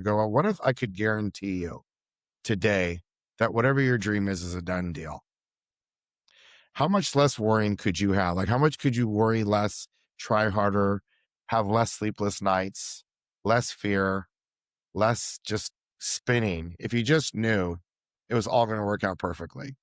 I go, well, what if I could guarantee you today that whatever your dream is a done deal? How much less worrying could you have? Like, how much could you worry less, try harder, have less sleepless nights, less fear, less just spinning if you just knew it was all going to work out perfectly?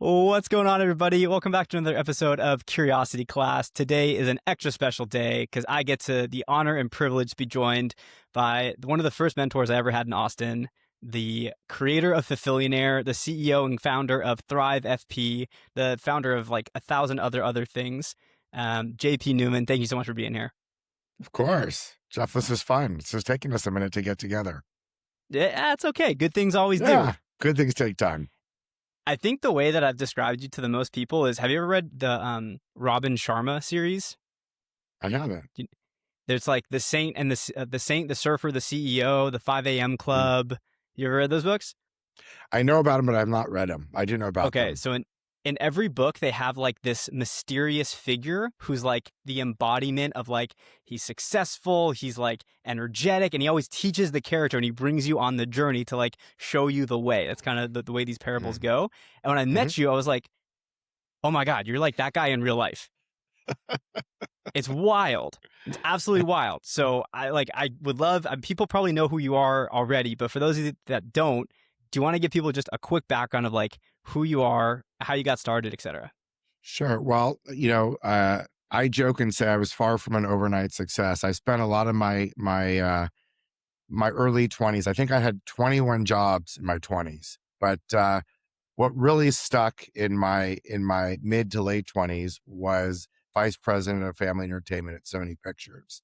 What's going on, everybody? Welcome back to another episode of Curiosity Class. Today is an extra special day because I get the honor and privilege to be joined by one of the first mentors I ever had in Austin, the creator of Fulfillionaire, the CEO and founder of Thrive FP, the founder of like 1,000 other things, JP Newman. Thank you so much for being here. Of course. Jeff, this is fun. It's just taking us a minute to get together. Yeah, it's okay. Good things always Yeah, do. good things take time. I think the way that I've described you to the most people is, have you ever read the Robin Sharma series? I haven't. There's like the Saint and the Saint, the Surfer, the CEO, the 5 a.m. Mm. Club. You ever read those books? I know about them, but I've not read them. I do know about Okay, them. so in every book they have like this mysterious figure who's like the embodiment of like, he's successful, he's like energetic, and he always teaches the character and he brings you on the journey to like show you the way. That's kind of the way these parables go. And when I met you, I was like, oh my God, you're like that guy in real life. It's wild. It's absolutely wild. So I would love, people probably know who you are already, but for those of you that don't, do you want to give people just a quick background of like who you are, how you got started, etc.? Sure. Well, I joke and say I was far from an overnight success. I spent a lot of my early 20s. I think I had 21 jobs in my 20s. But what really stuck in my mid to late 20s was vice president of family entertainment at Sony Pictures.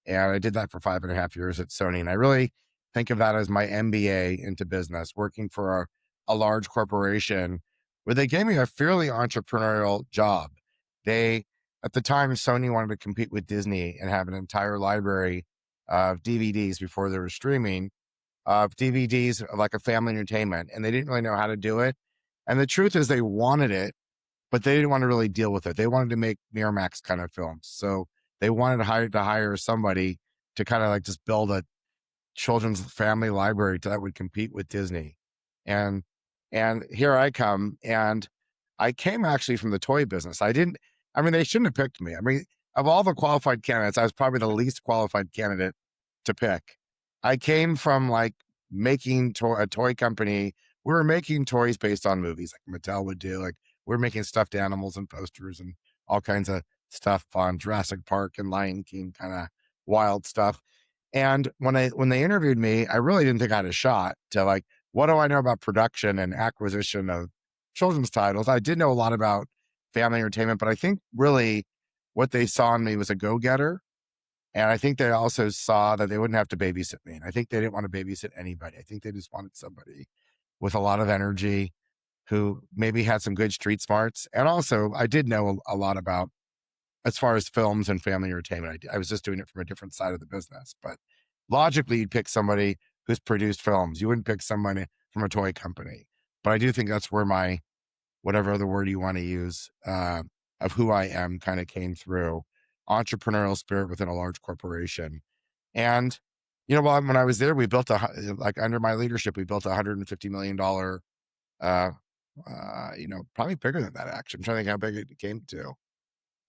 And I did that for 5.5 years at Sony. And I really think of that as my MBA into business, working for a large corporation where they gave me a fairly entrepreneurial job. At the time, Sony wanted to compete with Disney and have an entire library of DVDs before they were streaming, of DVDs of like a family entertainment. And they didn't really know how to do it. And the truth is they wanted it, but they didn't want to really deal with it. They wanted to make Miramax kind of films. So they wanted to hire somebody to kind of like just build a children's family library that would compete with Disney. And here I come, and I came actually from the toy business. They shouldn't have picked me. I mean, of all the qualified candidates, I was probably the least qualified candidate to pick. I came from like making a toy company. We were making toys based on movies like Mattel would do. Like we're making stuffed animals and posters and all kinds of stuff on Jurassic Park and Lion King, kind of wild stuff. And when they interviewed me, I really didn't think I had a shot to like, what do I know about production and acquisition of children's titles? I did know a lot about family entertainment, but I think really what they saw in me was a go-getter. And I think they also saw that they wouldn't have to babysit me. And I think they didn't want to babysit anybody. I think they just wanted somebody with a lot of energy who maybe had some good street smarts. And also I did know a lot about, as far as films and family entertainment. I was just doing it from a different side of the business. But logically, you'd pick somebody who's produced films. You wouldn't pick somebody from a toy company. But I do think that's where my, whatever other word you want to use, of who I am kind of came through. Entrepreneurial spirit within a large corporation. And, when I was there, we built under my leadership, we built $150 million, probably bigger than that, actually. I'm trying to think how big it came to.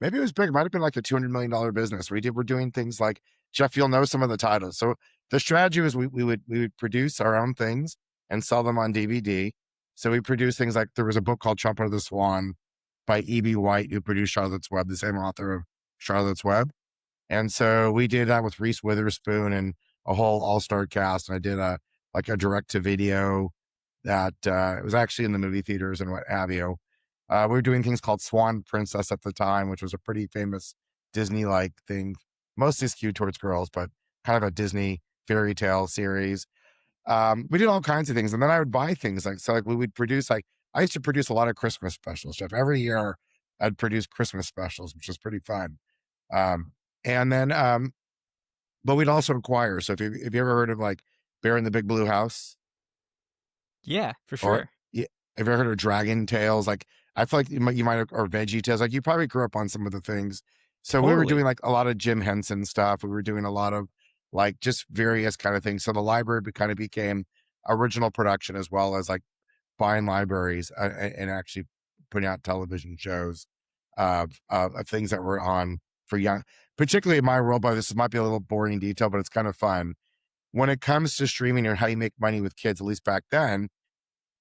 Maybe it was big. It might've been like a $200 million business. We're doing things like, Jeff, you'll know some of the titles. So the strategy was we would produce our own things and sell them on DVD. So we produced things like, there was a book called Trumpet of the Swan by E.B. White, who produced Charlotte's Web, the same author of Charlotte's Web. And so we did that with Reese Witherspoon and a whole all-star cast. And I did a direct to video that it was actually in the movie theaters and what have you. We were doing things called Swan Princess at the time, which was a pretty famous Disney-like thing, mostly skewed towards girls, but kind of a Disney fairy tale series. We did all kinds of things. And then I would buy things like we would produce like I used to produce a lot of Christmas specials, Jeff. Every year I'd produce Christmas specials, which was pretty fun. Um, and then, but we'd also acquire. So if you ever heard of like Bear in the Big Blue House, Yeah, for or sure. yeah, have you ever heard of Dragon Tales? Like I feel like you might have, or Veggie Tales. Like you probably grew up on some of the things. So we were doing Totally. like a lot of Jim Henson stuff. We were doing a lot of like just various kind of things. So the library kind of became original production as well as like buying libraries and actually putting out television shows of things that were on for young, particularly in my world. But this might be a little boring detail, but it's kind of fun when it comes to streaming or how you make money with kids. At least back then,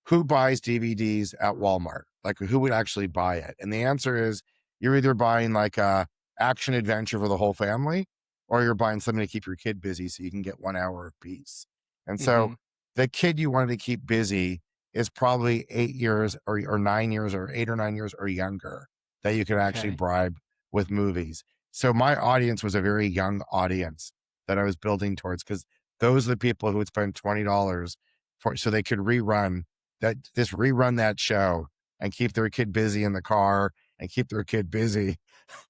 who buys DVDs at Walmart? Like who would actually buy it? And the answer is you're either buying like a action adventure for the whole family, or you're buying something to keep your kid busy so you can get 1 hour of peace. And so Hmm. the kid you wanted to keep busy is probably 8 years or 9 years or 8 or 9 years or younger that you could actually Okay. bribe with movies. So my audience was a very young audience that I was building towards, because those are the people who would spend $20 for so they could rerun that show and keep their kid busy in the car and keep their kid busy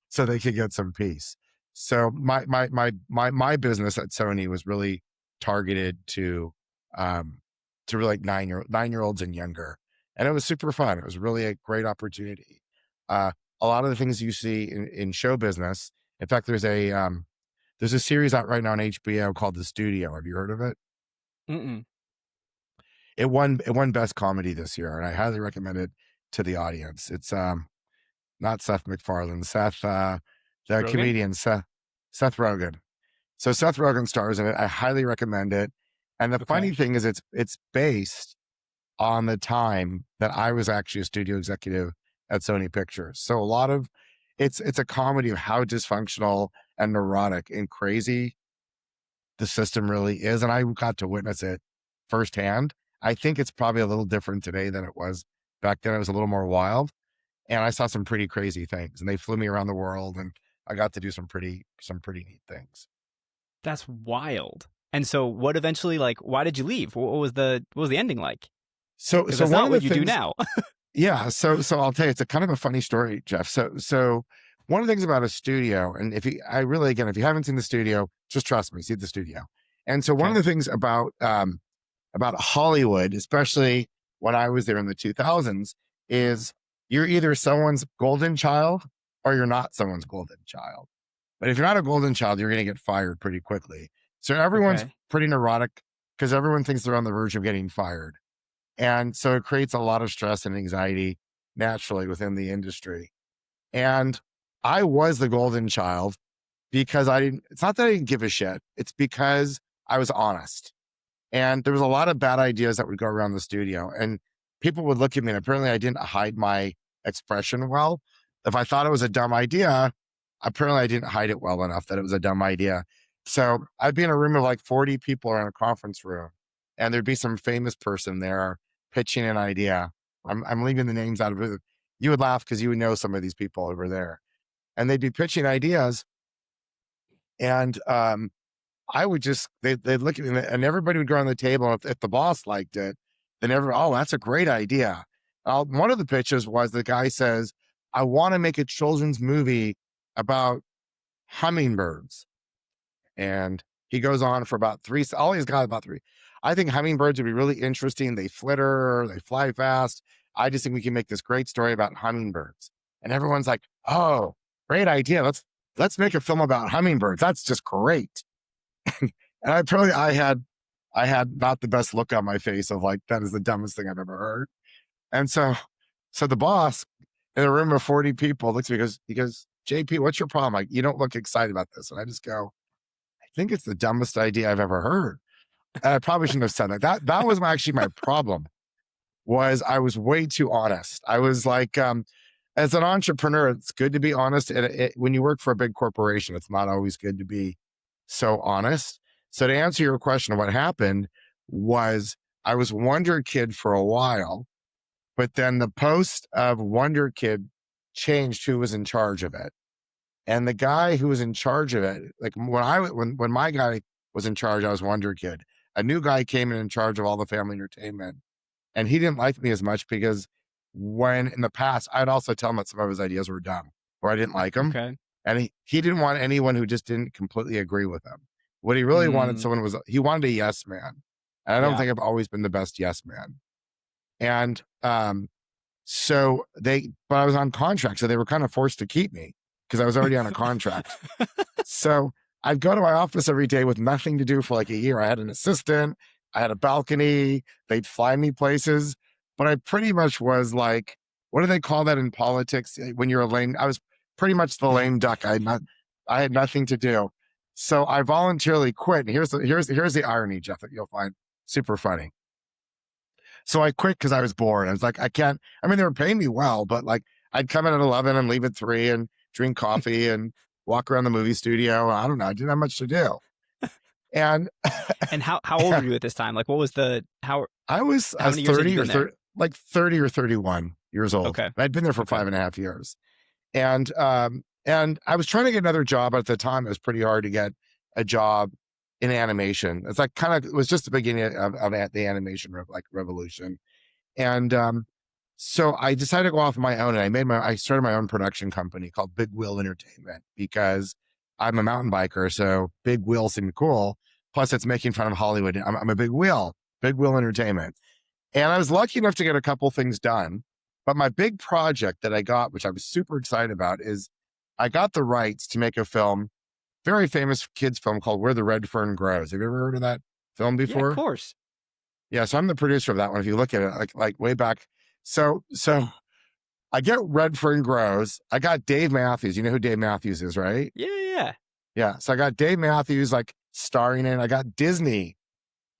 so they could get some peace. So my business at Sony was really targeted um to really like 9-year olds and younger. And it was super fun. It was really a great opportunity. A lot of the things you see in show business. In fact, there's a series out right now on HBO called The Studio. Have you heard of it? Mm-mm. It won best comedy this year, and I highly recommend it to the audience. It's not Seth MacFarlane, the Rogan? comedian Seth Rogen. So Seth Rogen stars in it. I highly recommend it. And the funny Okay. thing is it's based on the time that I was actually a studio executive at Sony Pictures. So a lot of it's a comedy of how dysfunctional and neurotic and crazy the system really is. And I got to witness it firsthand. I think it's probably a little different today than it was back then. It was a little more wild. And I saw some pretty crazy things. And they flew me around the world, and I got to do some pretty neat things. That's wild. And so what eventually, like, why did you leave? What was the ending like? So Because so that's one not of the what you do things, now. yeah, so I'll tell you, it's a kind of a funny story, Jeff. So one of the things about a studio, and if you haven't seen the studio, just trust me, see the studio. And so one of Okay. the things about Hollywood, especially when I was there in the 2000s, is you're either someone's golden child or you're not someone's golden child. But if you're not a golden child, you're going to get fired pretty quickly. So everyone's Okay. pretty neurotic because everyone thinks they're on the verge of getting fired. And so it creates a lot of stress and anxiety naturally within the industry. And I was the golden child because it's not that I didn't give a shit, it's because I was honest. And there was a lot of bad ideas that would go around the studio. And people would look at me, and apparently I didn't hide my expression well. If I thought it was a dumb idea, apparently I didn't hide it well enough that it was a dumb idea. So I'd be in a room of like 40 people or in a conference room, and there'd be some famous person there pitching an idea. I'm leaving the names out of it. You would laugh because you would know some of these people over there. And they'd be pitching ideas. And I would they'd look at me, and everybody would go around the table. And if the boss liked it, then oh, that's a great idea. One of the pitches was the guy says, I want to make a children's movie about hummingbirds. And he goes on for about all he's got about three. I think hummingbirds would be really interesting. They flitter, they fly fast. I just think we can make this great story about hummingbirds. And everyone's like, oh, great idea. Let's make a film about hummingbirds. That's just great. And I had not the best look on my face of like, that is the dumbest thing I've ever heard. And so the boss in a room of 40 people looks at me, he goes, JP, what's your problem? Like, you don't look excited about this. And I just go, I think it's the dumbest idea I've ever heard. And I probably shouldn't have said that. That was actually my problem, was I was way too honest. I was like, as an entrepreneur, it's good to be honest. And when you work for a big corporation, it's not always good to be so honest. So to answer your question, what happened was I was Wonder Kid for a while, but then the post of Wonder Kid changed who was in charge of it. And the guy who was in charge of it, like when my guy was in charge, I was Wonder Kid. A new guy came in charge of all the family entertainment, and he didn't like me as much because when in the past I'd also tell him that some of his ideas were dumb or I didn't like them. Okay. And he didn't want anyone who just didn't completely agree with him. What he really wanted Mm, someone was he wanted a yes man. And I don't yeah. think I've always been the best yes man. And so but I was on contract, so they were kind of forced to keep me because I was already on a contract. So I'd go to my office every day with nothing to do for like a year. I had an assistant, I had a balcony, they'd fly me places, but I pretty much was like, what do they call that in politics? When you're a lame, I was pretty much the lame duck. I had nothing to do. So I voluntarily quit. And here's the irony, Jeff, that you'll find super funny. So I quit because I was bored. I was like, I can't. I mean, they were paying me well, but like I'd come in at 11 and leave at 3 and drink coffee and walk around the movie studio. I don't know. I didn't have much to do. And And how old were you at this time? Like, what was the I how was many years had you 30 or been there? 30, like 30 or 31 years old. Okay. I'd been there for Okay. 5.5 years. And I was trying to get another job. At the time, it was pretty hard to get a job in animation. It's like kind of it was just the beginning of the animation revolution. And so I decided to go off on my own, and I started my own production company called Big Wheel Entertainment because I'm a mountain biker, so big wheel seemed cool. Plus, it's making fun of Hollywood. I'm a Big Wheel Entertainment, and I was lucky enough to get a couple things done. But my big project that I got, which I was super excited about, is I got the rights to make a film, very famous kids film called Where the Red Fern Grows. Have you ever heard of that film Yeah, of before? course. Yeah, so I'm the producer of that one. If you look at it, like way back, so I get Redfern Grows. I got Dave Matthews. You know who Dave Matthews is, right? Yeah, yeah. Yeah. So I got Dave Matthews like starring in. I got Disney.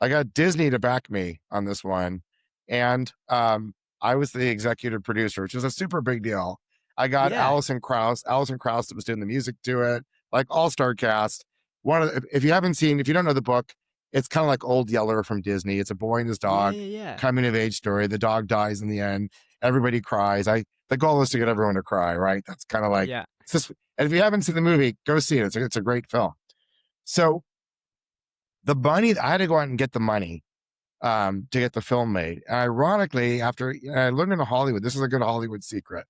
I got Disney to back me on this one, and I was the executive producer, which is a super big deal. I got Yeah. Allison Krauss that was doing the music to it, like all-star cast. If you haven't seen, if you don't know the book, it's kind of like Old Yeller from Disney. It's a boy and his Yeah, dog yeah, yeah. coming of age story. The dog dies in the end. Everybody cries. The goal is to get everyone to cry, right? That's kind of like Yeah. it's just. And if you haven't seen the movie, go see it. It's a great film. So the money, I had to go out and get the money to get the film made. And ironically, I learned in Hollywood, this is a good Hollywood secret.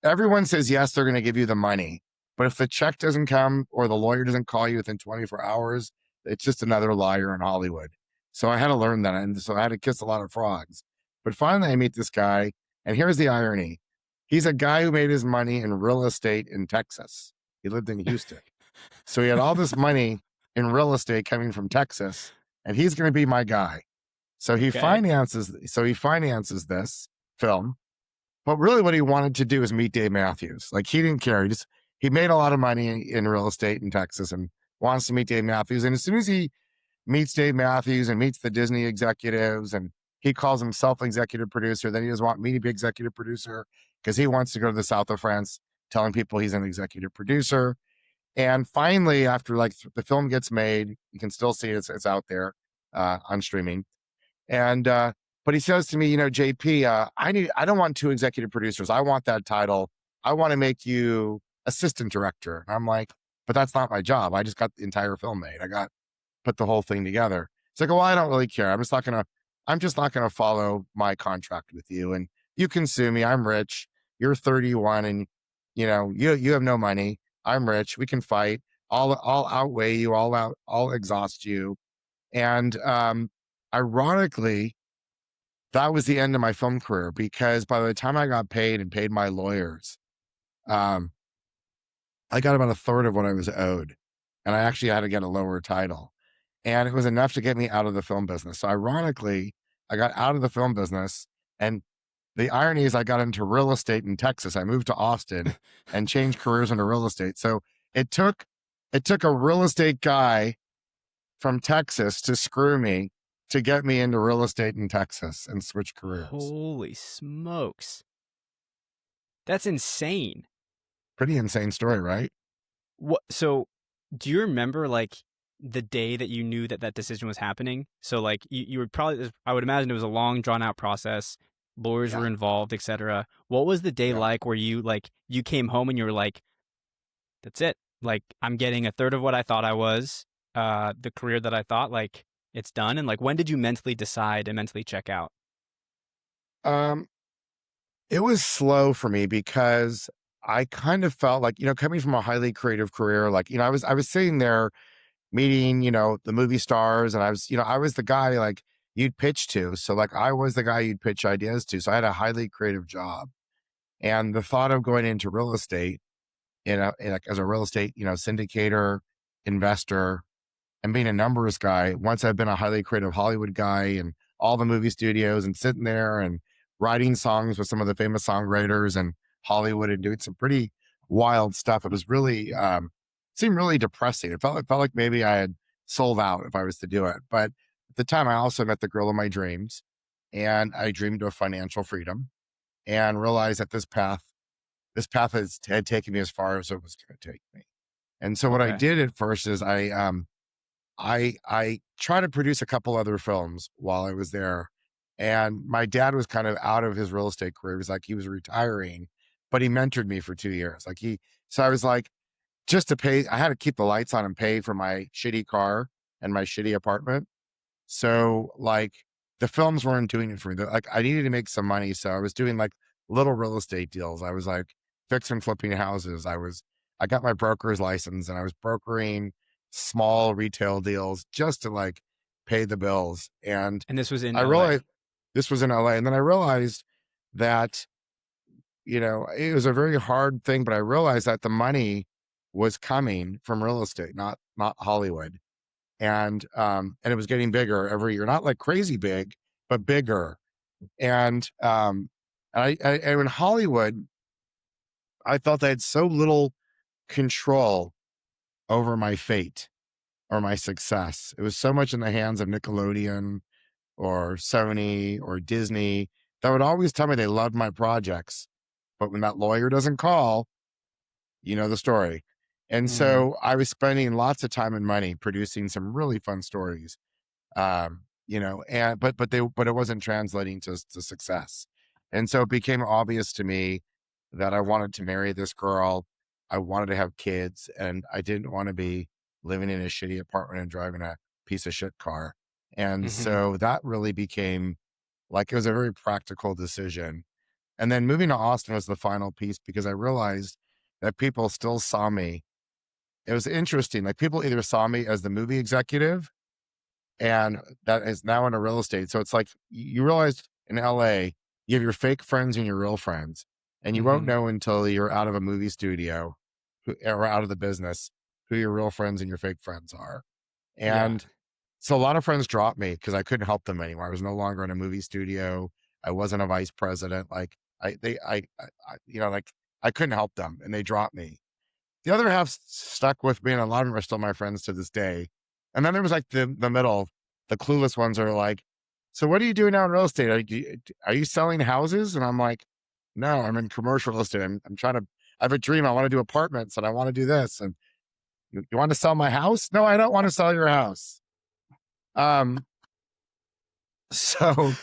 Everyone says yes, they're going to give you the money, but if the check doesn't come or the lawyer doesn't call you within 24 hours, it's just another liar in Hollywood. So I had to learn that, and so I had to kiss a lot of frogs. But finally, I meet this guy, and here's the irony: he's a guy who made his money in real estate in Texas. He lived in Houston, so he had all this money in real estate coming from Texas, and he's going to be my guy. So Okay. he finances this film. But really what he wanted to do is meet Dave Matthews. Like he didn't care. He made a lot of money in real estate in Texas and wants to meet Dave Matthews. And as soon as he meets Dave Matthews and meets the Disney executives and he calls himself executive producer, then he doesn't want me to be executive producer because he wants to go to the south of France telling people he's an executive producer. And finally, after like the film gets made, you can still see it. It's out there on streaming. And but he says to me, JP, I don't want two executive producers. I want that title. I want to make you assistant director. And I'm like, but that's not my job. I just got the entire film made. I got put the whole thing together. It's like, well, I don't really care. I'm just not gonna follow my contract with you. And you can sue me. I'm rich. You're 31 and you have no money. I'm rich. We can fight. I'll outweigh you, I'll exhaust you. And ironically, that was the end of my film career because by the time I got paid and paid my lawyers, um, I got about a third of what I was owed. And I actually had to get a lower title. And it was enough to get me out of the film business. So ironically, I got out of the film business. And the irony is I got into real estate in Texas. I moved to Austin and changed careers into real estate. So it took a real estate guy from Texas to screw me to get me into real estate in Texas and switch careers. Holy smokes. That's insane. Pretty insane story, right? What so do you remember like the day that you knew that that decision was happening? So like you would probably I would imagine it was a long drawn out process. Lawyers were Yeah. involved, etc. What was the day Yeah. like where you came home and you were like, that's it. Like I'm getting a third of what I thought I was, the career that I thought like it's done. And like when did you mentally decide and mentally check out? Um, It was slow for me because I kind of felt like, coming from a highly creative career, like, I was sitting there meeting, the movie stars, and I was the guy like you'd pitch to. So like I was the guy you'd pitch ideas to. So I had a highly creative job. And the thought of going into real estate, like as a real estate, syndicator, investor, and being a numbers guy, once I've been a highly creative Hollywood guy and all the movie studios and sitting there and writing songs with some of the famous songwriters and Hollywood and doing some pretty wild stuff. It was really seemed really depressing. It felt like maybe I had sold out if I was to do it. But at the time I also met the girl of my dreams, and I dreamed of financial freedom and realized that this path had taken me as far as it was going to take me. And so what I Okay. did at first is I tried to produce a couple other films while I was there, and my dad was kind of out of his real estate career. It was like he was retiring, but he mentored me for 2 years. So I was like, just to pay, I had to keep the lights on and pay for my shitty car and my shitty apartment. So, like, the films weren't doing it for me. Like, I needed to make some money, so I was doing, like, little real estate deals. I was, like, fixing flipping houses. I got my broker's license, and I was brokering small retail deals just to, like, pay the bills, and And this was in I LA. realized this was in LA, and then I realized that, it was a very hard thing, but I realized that the money was coming from real estate, not Hollywood, and it was getting bigger every year, not like crazy big, but bigger. And in Hollywood, I felt I had so little control over my fate or my success. It was so much in the hands of Nickelodeon or Sony or Disney that would always tell me they loved my projects, but when that lawyer doesn't call, you know the story. And Mhm. so I was spending lots of time and money producing some really fun stories, and but it wasn't translating to success. And so it became obvious to me that I wanted to marry this girl. I wanted to have kids, and I didn't want to be living in a shitty apartment and driving a piece of shit car. And Mhm. so that really became like it was a very practical decision. And then moving to Austin was the final piece because I realized that people still saw me. It was interesting. Like people either saw me as the movie executive, and that is now into real estate. So it's like you realize in LA, you have your fake friends and your real friends, and you won't Mhm. know until you're out of a movie studio or out of the business who your real friends and your fake friends are. Yeah. And so a lot of friends dropped me because I couldn't help them anymore. I was no longer in a movie studio. I wasn't a vice president. Like like I couldn't help them, and they dropped me. The other half stuck with me, and a lot of them are still my friends to this day. And then there was like the middle, the clueless ones are like, "So what are you doing now in real estate? Are you selling houses?" And I'm like, "No, I'm in commercial real estate. I'm trying to. I have a dream. I want to do apartments, and I want to do this. And you want to sell my house? No, I don't want to sell your house." Um. So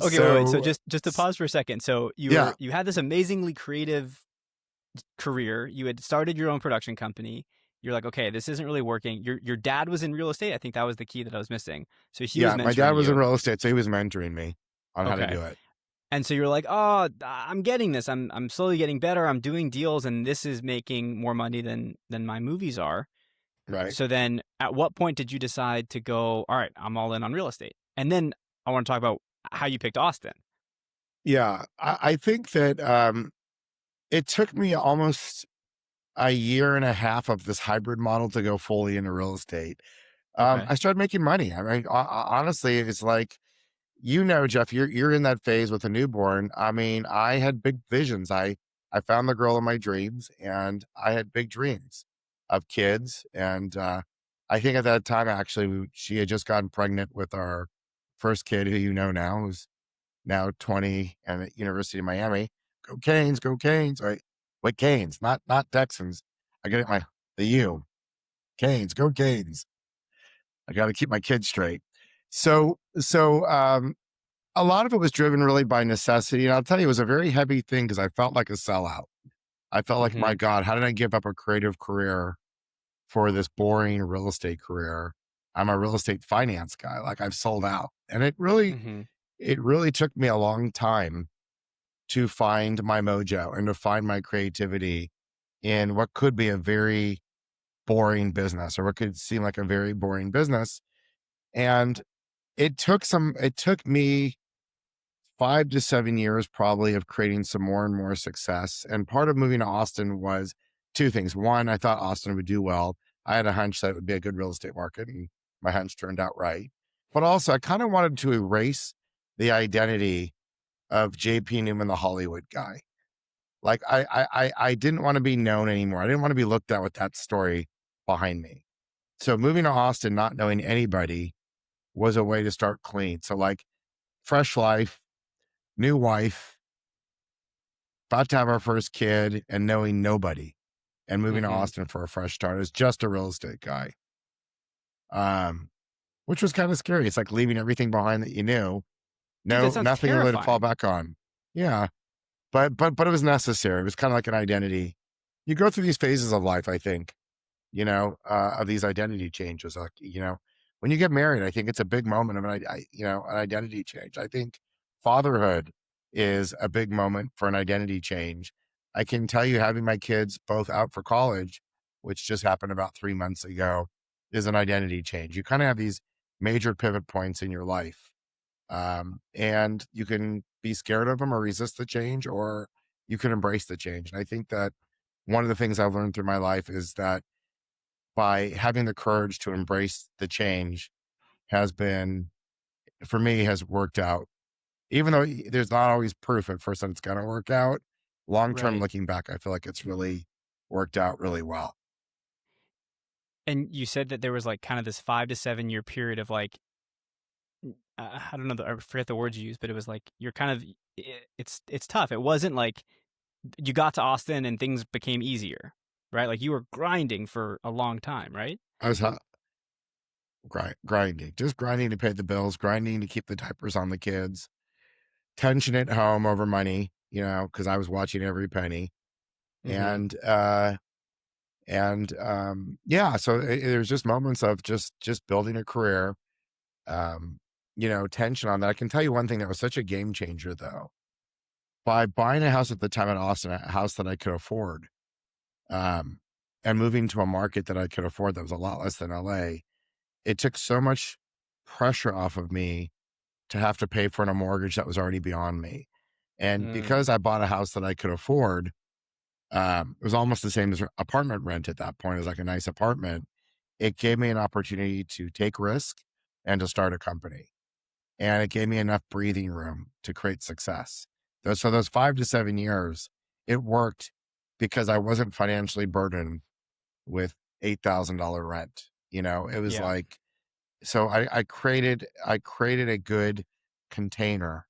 Okay, wait. So so just to pause for a second. So yeah, you had this amazingly creative career. You had started your own production company. You're like, okay, this isn't really working. Your dad was in real estate. I think that was the key that I was missing. So he was yeah. My dad mentoring was in you. real estate, so he was mentoring me on how to Okay. do it. And so you're like, oh, I'm getting this. I'm slowly getting better. I'm doing deals, and this is making more money than my movies are. Right. So then, at what point did you decide to go? All right, I'm all in on real estate. And then I want to talk about how you picked Austin. Yeah. I think that it took me almost a year and a half of this hybrid model to go fully into real estate. Okay. I started making money. I mean, honestly, it's like, Jeff, you're in that phase with a newborn. I mean, I had big visions. I found the girl of my dreams, and I had big dreams of kids. And I think at that time, actually, she had just gotten pregnant with our first kid, who now, who's now 20 and at University of Miami. Go Canes, go Canes. Right. Wait, Canes, not Texans. I get it the U. Canes, go Canes. I got to keep my kids straight. So a lot of it was driven really by necessity. And I'll tell you, it was a very heavy thing because I felt like a sellout. I felt like, my Mm-hmm. God, how did I give up a creative career for this boring real estate career? I'm a real estate finance guy. Like I've sold out. And Mm-hmm. it really took me a long time to find my mojo and to find my creativity in what could be a very boring business or what could seem like a very boring business. And it took me 5 to 7 years probably of creating some more and more success. And part of moving to Austin was two things. One, I thought Austin would do well. I had a hunch that it would be a good real estate market, and my hunch turned out right. But also, I kind of wanted to erase the identity of JP Newman, the Hollywood guy. Like I didn't want to be known anymore. I didn't want to be looked at with that story behind me. So moving to Austin, not knowing anybody was a way to start clean. So like fresh life, new wife, about to have our first kid and knowing nobody and moving to Mm-hmm. Austin for a fresh start as just a real estate guy. Um, which was kind of scary. It's like leaving everything behind that you knew. Dude, that No, sounds nothing really to fall terrifying. back on. Yeah. But it was necessary. It was kind of like an identity. You go through these phases of life, I think, of these identity changes. Like, when you get married, I think it's a big moment of an identity change. I think fatherhood is a big moment for an identity change. I can tell you, having my kids both out for college, which just happened about 3 months ago, is an identity change. You kind of have these major pivot points in your life, and you can be scared of them or resist the change, or you can embrace the change. And I think that one of the things I've learned through my life is that by having the courage to embrace the change has been, for me, has worked out. Even though there's not always proof at first that it's going to work out, long term Right. looking back, I feel like it's really worked out really well. And you said that there was like kind of this 5 to 7 year period of like, I don't know, I forget the words you used, but it was like you're kind of, it's tough. It wasn't like you got to Austin and things became easier, right? Like you were grinding for a long time, right? I was grinding, just grinding to pay the bills, grinding to keep the diapers on the kids, tension at home over money, because I was watching every penny. Mm-hmm. And yeah, so there's just moments of just building a career, um, tension on that. I can tell you one thing that was such a game changer though. By buying a house at the time in Austin, a house that I could afford, um, and moving to a market that I could afford that was a lot less than LA, it took so much pressure off of me to have to pay for a mortgage that was already beyond me. And Mm, because I bought a house that I could afford, it was almost the same as apartment rent at that point. It was like a nice apartment. It gave me an opportunity to take risk and to start a company. And it gave me enough breathing room to create success. Those 5 to 7 years, it worked because I wasn't financially burdened with $8,000 rent. It was yeah. like, so I created a good container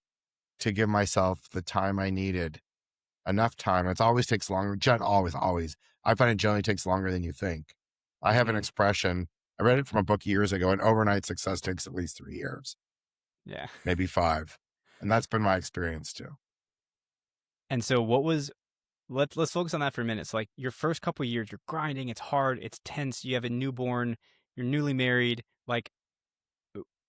to give myself the time I needed, enough time. It always takes longer. Always. I find it generally takes longer than you think. I have an Mm-hmm. expression. I read it from a book years ago. And overnight success takes at least 3 years, Yeah. maybe five. And that's been my experience too. And so what was let's focus on that for a minute. So like your first couple years, you're grinding, it's hard, it's tense, you have a newborn, you're newly married. Like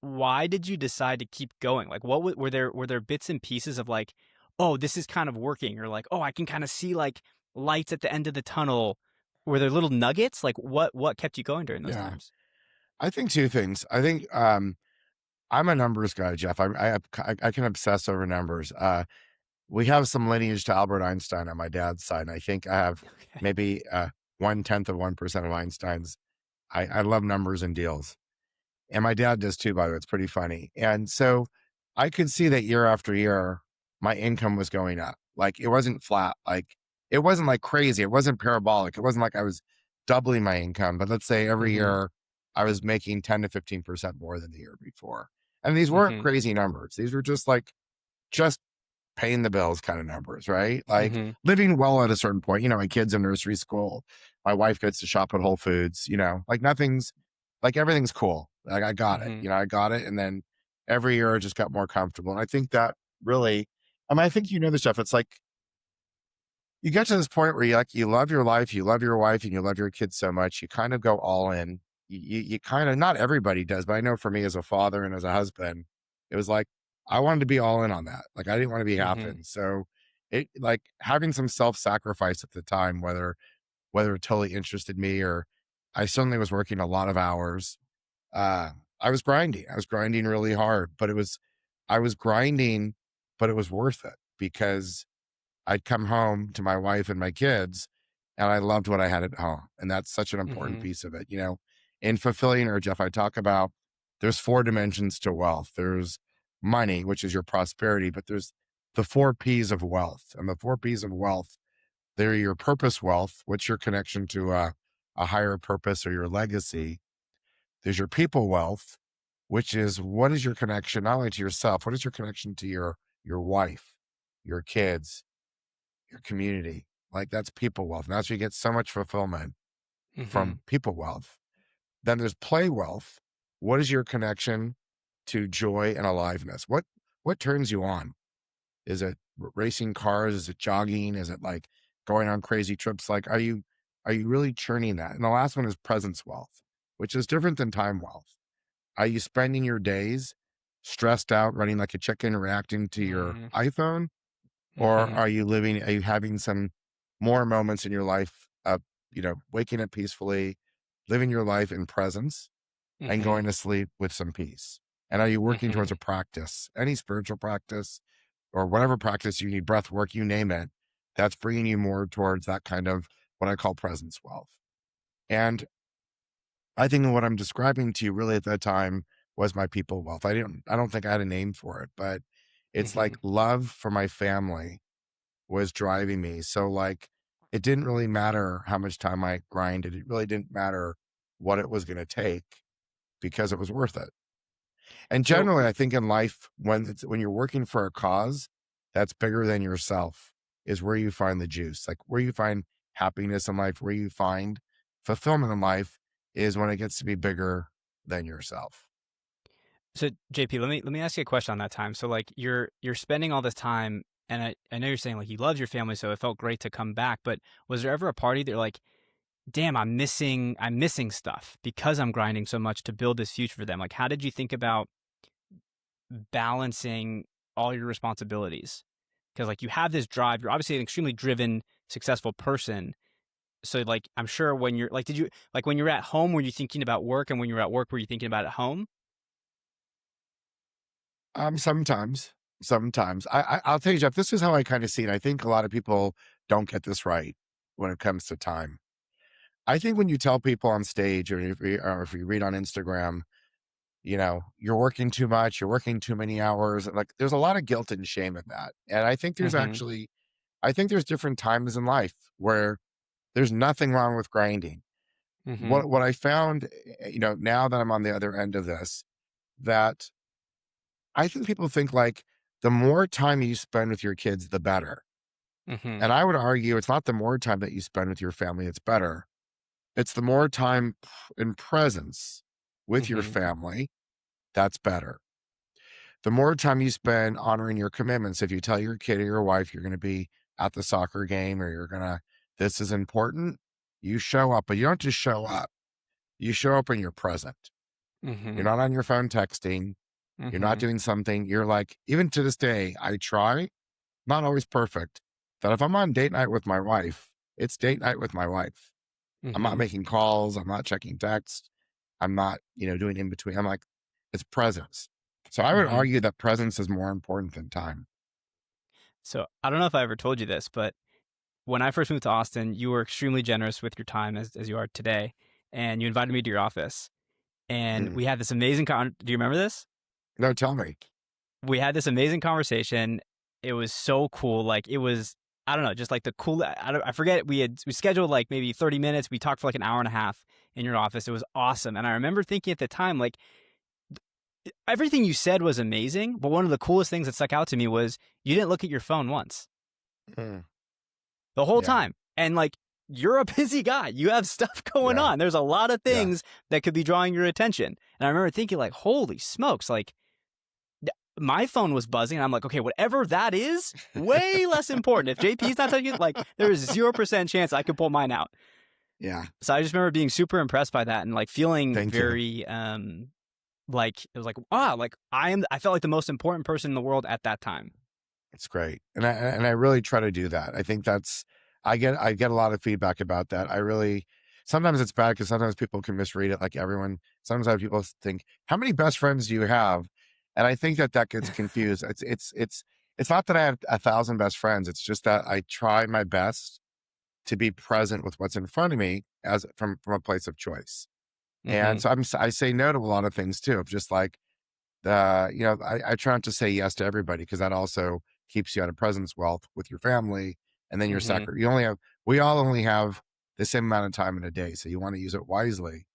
why did you decide to keep going? Like were there bits and pieces of like, oh, this is kind of working, or like, oh, I can kind of see like lights at the end of the tunnel? Were there little nuggets? Like what kept you going during those Yeah. times? I think two things. I think, I'm a numbers guy, Jeff. I can obsess over numbers. We have some lineage to Albert Einstein on my dad's side. And I think I have Okay. maybe 1/10 of 1% of Einstein's. I love numbers and deals. And my dad does too, by the way. It's pretty funny. And so I could see that year after year, my income was going up. Like it wasn't flat. Like it wasn't like crazy. It wasn't parabolic. It wasn't like I was doubling my income. But let's say every Mm-hmm. year I was making 10 to 15% more than the year before. And these weren't Mm-hmm. crazy numbers. These were just paying the bills kind of numbers, right? Like Mm-hmm. living well at a certain point. My kids in nursery school, my wife gets to shop at Whole Foods, like nothing's like everything's cool. Like I got it, Mm-hmm. I got it. And then every year I just got more comfortable. And I think that really, I think this stuff. It's like you get to this point where you love your life, you love your wife, and you love your kids so much, you kind of go all in. You kind of, not everybody does, but I know for me as a father and as a husband, it was like I wanted to be all in on that. Like I didn't want to be half Mm-hmm. in. So it like having some self-sacrifice at the time, whether it totally interested me or I certainly was working a lot of hours. Uh, I was grinding. I was grinding really hard, but I was grinding, but it was worth it because I'd come home to my wife and my kids and I loved what I had at home. And that's such an important Mm-hmm. piece of it. You know, in Fulfillionaire, Jeff, I talk about there's four dimensions to wealth. There's money, which is your prosperity, but there's the four P's of wealth. And the four P's of wealth, they're your purpose wealth, what's your connection to a higher purpose or your legacy. There's your people wealth, which is what is your connection not only to yourself, what is your connection to your wife, your kids, your community. Like that's people wealth. And that's where you get so much fulfillment Mm-hmm. from people wealth. Then there's play wealth. What is your connection to joy and aliveness? What turns you on? Is it racing cars? Is it jogging? Is it like going on crazy trips? Like are you really churning that? And the last one is presence wealth, which is different than time wealth. Are you spending your days stressed out, running like a chicken, reacting to your Mm-hmm. iPhone? Or Mm-hmm. are you having some more moments in your life of, you know, waking up peacefully, living your life in presence and Mm-hmm. going to sleep with some peace? And are you working Mm-hmm. towards a practice, any spiritual practice or whatever practice you need, breath work, you name it, that's bringing you more towards that kind of what I call presence wealth. And I think what I'm describing to you really at that time was my people wealth. I don't think I had a name for it, but it's Mm-hmm. like love for my family was driving me. So like it didn't really matter how much time I grinded. It really didn't matter what it was going to take because it was worth it. And So generally, I think in life, when you're working for a cause that's bigger than yourself, is where you find the juice. Like where you find happiness in life, where you find fulfillment in life, is when it gets to be bigger than yourself. So JP, let me ask you a question on that time. So like you're spending all this time, and I know you're saying like you love your family, so it felt great to come back. But was there ever a party that you're like, damn, I'm missing stuff because I'm grinding so much to build this future for them? Like, how did you think about balancing all your responsibilities? Because like you have this drive, you're obviously an extremely driven, successful person. So like I'm sure when you're like, did you like when you're at home, were you thinking about work, and when you're at work, were you thinking about at home? Sometimes, sometimes I'll tell you, Jeff, this is how I kind of see it. I think a lot of people don't get this right when it comes to time. I think when you tell people on stage or if you read on Instagram, you know, you're working too much, you're working too many hours, like there's a lot of guilt and shame in that. And Mm-hmm. I think there's different times in life where there's nothing wrong with grinding. Mm-hmm. What I found, you know, now that I'm on the other end of this, that I think people think like the more time you spend with your kids, the better. Mm-hmm. And I would argue it's not the more time that you spend with your family, it's better. It's the more time in presence with your Mm-hmm. family, that's better. The more time you spend honoring your commitments, if you tell your kid or your wife you're going to be at the soccer game or this is important, you show up, but you don't just show up. You show up and you're present. You're Mm-hmm. not on your phone texting. You're not Mm-hmm. doing something. You're like, even to this day, I try, not always perfect, that if I'm on date night with my wife, it's date night with my wife. I'm not Mm-hmm. making calls. I'm not checking text. I'm not, you know, doing in between. I'm like, it's presence. So I would Mm-hmm. argue that presence is more important than time. So I don't know if I ever told you this, but when I first moved to Austin, you were extremely generous with your time as you are today, and you invited me to your office, and Mm. we had this amazing do you remember this? No, tell me. We had this amazing conversation. It was so cool. Like it was, I don't know, just like the cool. I forget. We scheduled like maybe 30 minutes. We talked for like an hour and a half in your office. It was awesome. And I remember thinking at the time, like everything you said was amazing. But one of the coolest things that stuck out to me was you didn't look at your phone once Mm. the whole Yeah, time. And like you're a busy guy. You have stuff going yeah, on. There's a lot of yeah. things that could be drawing your attention. And I remember thinking like, holy smokes, like my phone was buzzing. And I'm like, okay, whatever that is, way less important. If JP's not touching it, like there is 0% chance I could pull mine out. Yeah. So I just remember being super impressed by that and like feeling Thank you. very like it was like, ah, like I felt like the most important person in the world at that time. It's great. And I really try to do that. I think that's I get a lot of feedback about that. I really sometimes it's bad because sometimes people can misread it like everyone. Sometimes people think, "How many best friends do you have?" And I think that that gets confused. It's not that I have 1,000 best friends. It's just that I try my best to be present with what's in front of me as from a place of choice. Hmm. And so I say no to a lot of things too, of just like I try not to say yes to everybody because that also keeps you out of presence wealth with your family. And then Hmm. we all only have the same amount of time in a day. So you want to use it wisely.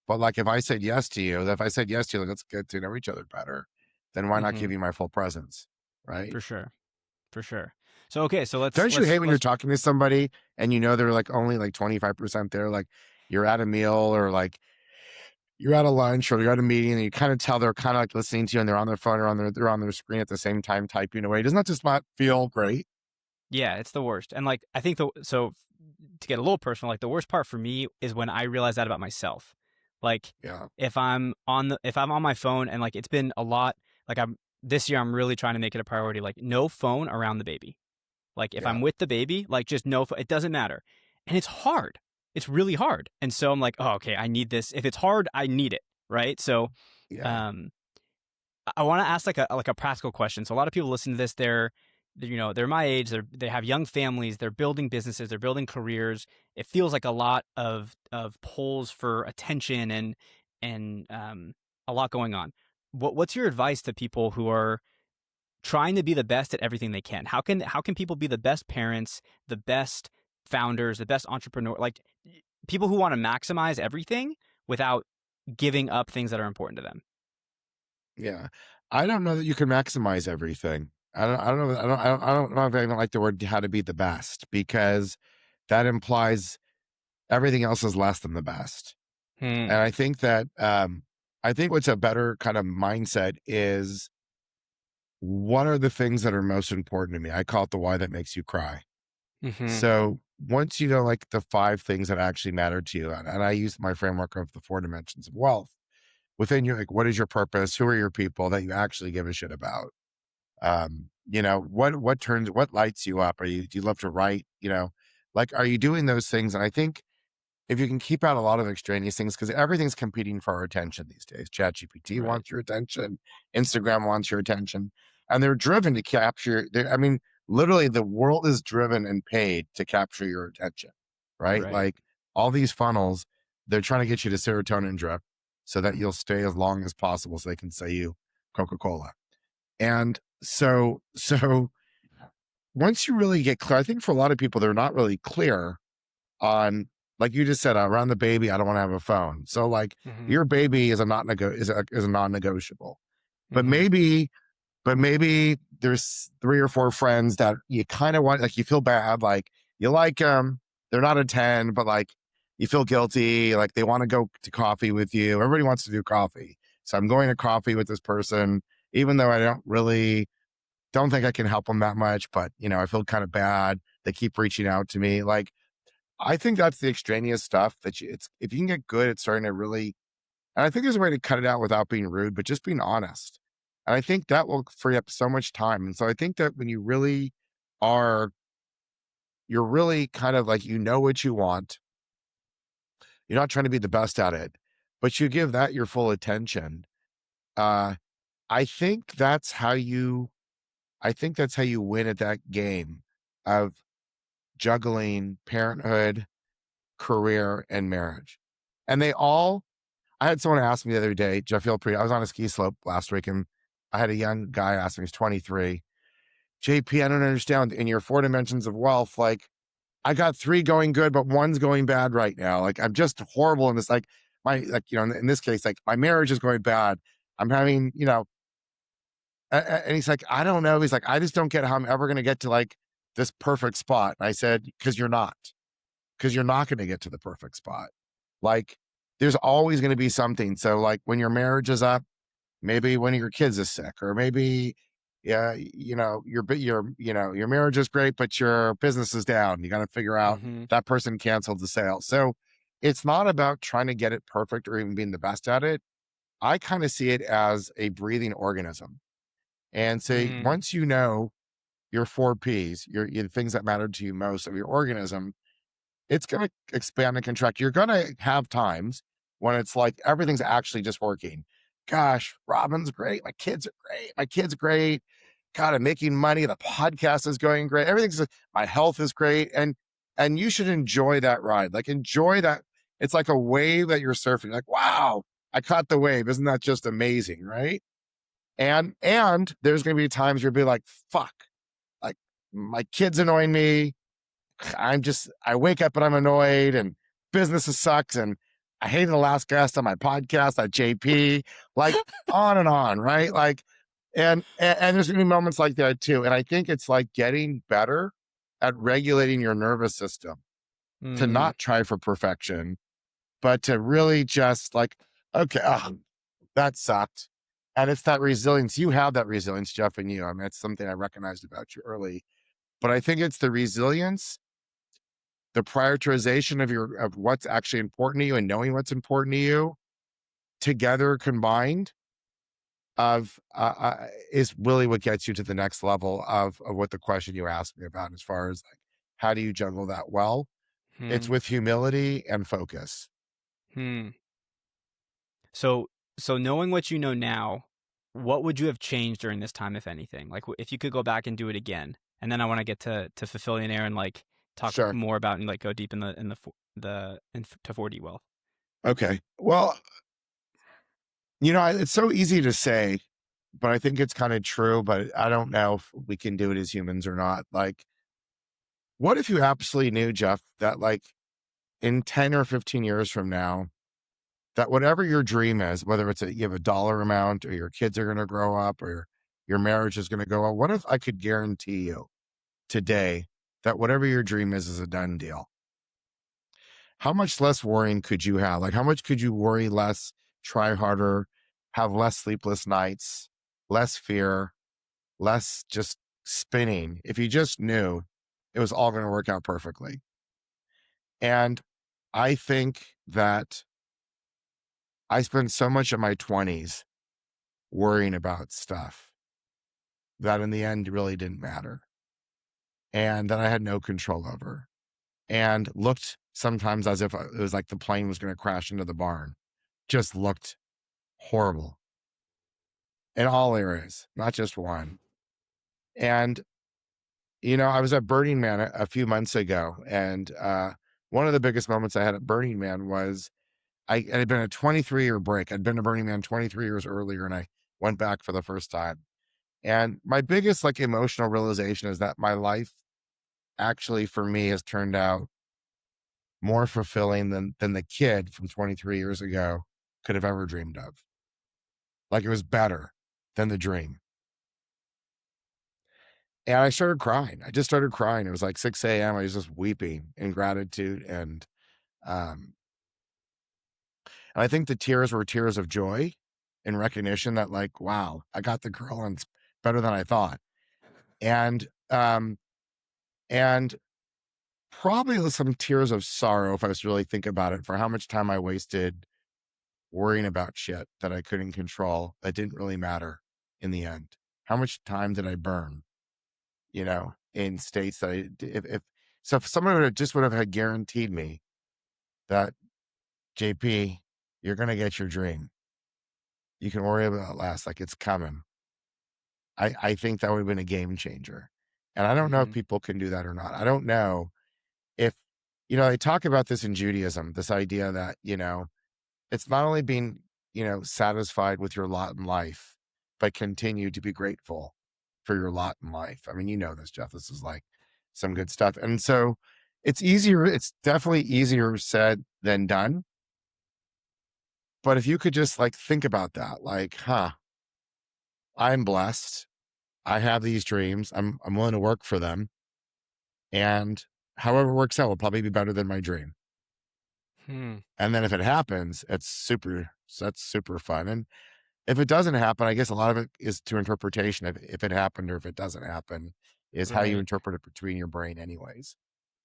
But like if I said yes to you, like, let's get to know each other better, then why not Hmm. give you my full presence? Right. For sure. For sure. So okay, so let's Don't you hate when you're let's talking to somebody and you know they're like only like 25% there? Like you're at a meal or like you're at a lunch or you're at a meeting and you kind of tell they're kind of like listening to you and they're on their phone or they're on their screen at the same time typing away. Doesn't that just not feel great? yeah, it's the worst. And like I think the so to get a little personal, like the worst part for me is when I realize that about myself. Like Yeah. if I'm on my phone and like it's been a lot like I'm this year I'm really trying to make it a priority like no phone around the baby. Like if Yeah. I'm with the baby, like just it doesn't matter. And it's hard. It's really hard. And so I'm like, "Oh, okay, I need this. If it's hard, I need it." Right? So Yeah. um I want to ask like a practical question. So a lot of people listen to this. They're my age. They have young families. They're building businesses. They're building careers. It feels like a lot of pulls for attention and a lot going on. What's your advice to people who are trying to be the best at everything they can? How can people be the best parents, the best founders, the best entrepreneur? Like people who want to maximize everything without giving up things that are important to them. Yeah. I don't know that you can maximize everything. I don't know. I don't know if I even like the word how to be the best because that implies everything else is less than the best. Hmm. And I think what's a better kind of mindset is what are the things that are most important to me? I call it the why that makes you cry. Hmm. So once you know like the 5 things that actually matter to you, and I use my framework of the 4 dimensions of wealth within you, like what is your purpose? Who are your people that you actually give a shit about? What lights you up? Do you love to write? Like are you doing those things? And I think if you can keep out a lot of extraneous things, because everything's competing for our attention these days. ChatGPT Right. wants your attention, Instagram wants your attention, and they're driven to capture. I mean, literally, the world is driven and paid to capture your attention, right? Right. Like all these funnels, they're trying to get you to serotonin drip so that you'll stay as long as possible, so they can sell you Coca Cola. And so once you really get clear, I think for a lot of people, they're not really clear on like you just said around the baby. I don't want to have a phone. So like Mhm. your baby is a not nego is a non-negotiable. But Mhm. maybe there's 3 or 4 friends that you kind of want, like you feel bad, like you like them, they're not a 10, but like you feel guilty, like they want to go to coffee with you. Everybody wants to do coffee, so I'm going to coffee with this person even though I don't think I can help them that much, but I feel kind of bad. They keep reaching out to me. Like I think that's the extraneous stuff that it's if you can get good at starting to really, and I think there's a way to cut it out without being rude, but just being honest. And I think that will free up so much time. And so I think that when you really are, you're really kind of like, what you want, you're not trying to be the best at it, but you give that your full attention. Uh, I think that's how you, I think that's how you win at that game of juggling parenthood, career, and marriage. And they all I had someone ask me the other day, Jeff, feel pretty. I was on a ski slope last week and I had a young guy ask me, he's 23. JP, I don't understand. In your 4 dimensions of wealth, like I got 3 going good, but one's going bad right now. Like I'm just horrible in this. Like in this case, like my marriage is going bad. I'm having, and he's like, I don't know. He's like, I just don't get how I'm ever going to get to like this perfect spot. And I said, because you're not going to get to the perfect spot. Like there's always going to be something. So like when your marriage is up, maybe one of your kids is sick, or maybe yeah, your marriage is great, but your business is down. You got to figure out Mhm. that person canceled the sale. So it's not about trying to get it perfect or even being the best at it. I kind of see it as a breathing organism. And say Mm. once you know your 4 Ps, your things that matter to you most of your organism, it's going to expand and contract. You're going to have times when it's like everything's actually just working. Gosh, Robin's great. My kids are great. My kid's great. God, I'm making money. The podcast is going great. My health is great. And you should enjoy that ride. Like enjoy that. It's like a wave that you're surfing. Like, wow, I caught the wave. Isn't that just amazing? Right. And there's gonna be times where you'll be like, fuck, like my kid's annoying me. I wake up and I'm annoyed and business sucks and I hated the last guest on my podcast, that JP, like on and on, right? Like, and there's gonna be moments like that too. And I think it's like getting better at regulating your nervous system to Mm, not try for perfection, but to really just like, okay, that sucked. And it's that resilience. You have that resilience, Jeff, and you. I mean, it's something I recognized about you early. But I think it's the resilience, the prioritization of what's actually important to you and knowing what's important to you together combined is really what gets you to the next level of what the question you asked me about as far as like how do you juggle that well? It's hmm, with humility and focus. hmm. So so knowing what you know now, what would you have changed during this time, if anything? Like if you could go back and do it again, and then I want to get to Fulfillionaire and like talk Sure. more about and like go deep in to 4D wealth. Okay. Well, it's so easy to say, but I think it's kind of true, but I don't know if we can do it as humans or not. Like, what if you absolutely knew, Jeff, that like in 10 or 15 years from now, that whatever your dream is, whether you have a dollar amount or your kids are going to grow up or your marriage is going to go up, what if I could guarantee you today that whatever your dream is a done deal? How much less worrying could you have? Like, how much could you worry less, try harder, have less sleepless nights, less fear, less just spinning if you just knew it was all going to work out perfectly? And I think that I spent so much of my 20s worrying about stuff that in the end really didn't matter and that I had no control over and looked sometimes as if it was like the plane was going to crash into the barn. Just looked horrible in all areas, not just one. And, I was at Burning Man a few months ago. And one of the biggest moments I had at Burning Man was it had been a 23-year break. I'd been to Burning Man 23 years earlier and I went back for the first time. And my biggest like emotional realization is that my life actually for me has turned out more fulfilling than the kid from 23 years ago could have ever dreamed of. Like it was better than the dream. And I started crying. I just started crying. It was like 6 a.m. I was just weeping in gratitude. Um, and I think the tears were tears of joy and recognition that, like, wow, I got the girl and it's better than I thought. And, um, and probably with some tears of sorrow, if I was to really think about it, for how much time I wasted worrying about shit that I couldn't control, that didn't really matter in the end. How much time did I burn, in states that if someone would have had guaranteed me that JP, you're gonna get your dream. You can worry about it last, like it's coming. I think that would have been a game changer. And I don't know if Hmm. people can do that or not. I don't know if they talk about this in Judaism, this idea that, it's not only being, satisfied with your lot in life, but continue to be grateful for your lot in life. I mean, you know this, Jeff. This is like some good stuff. And so it's definitely easier said than done. But if you could just like think about that, like, I'm blessed. I have these dreams. I'm willing to work for them. And however it works out will probably be better than my dream. Hmm. And then if it happens, that's super fun. And if it doesn't happen, I guess a lot of it is to interpretation. If it happened or if it doesn't happen, is how you Right. interpret it between your brain, anyways.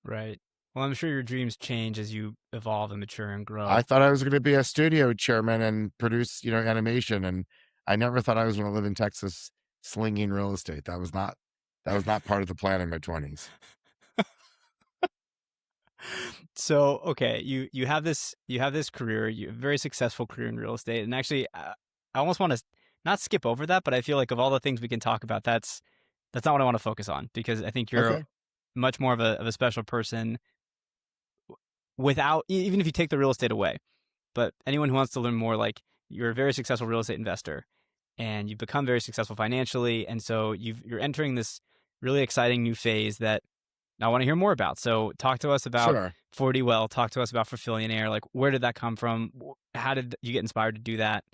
Right. Well, I'm sure your dreams change as you evolve and mature and I grow. thought I was going to be a studio chairman and produce, animation, and I never thought I was going to live in Texas slinging real estate. That was not That was not part of the plan in my 20s. So, okay, you have this career, you have a very successful career in real estate, and actually, I almost want to not skip over that, but I feel like of all the things we can talk about, that's not what I want to focus on because I think you're Okay. much more of a special person without even if you take the real estate away. But anyone who wants to learn more, like you're a very successful real estate investor, and you've become very successful financially, and so you're entering this really exciting new phase that I want to hear more about. So talk to us about Sure. 40 Well, talk to us about Fulfillionaire. Like, where did that come from? How did you get inspired to do that?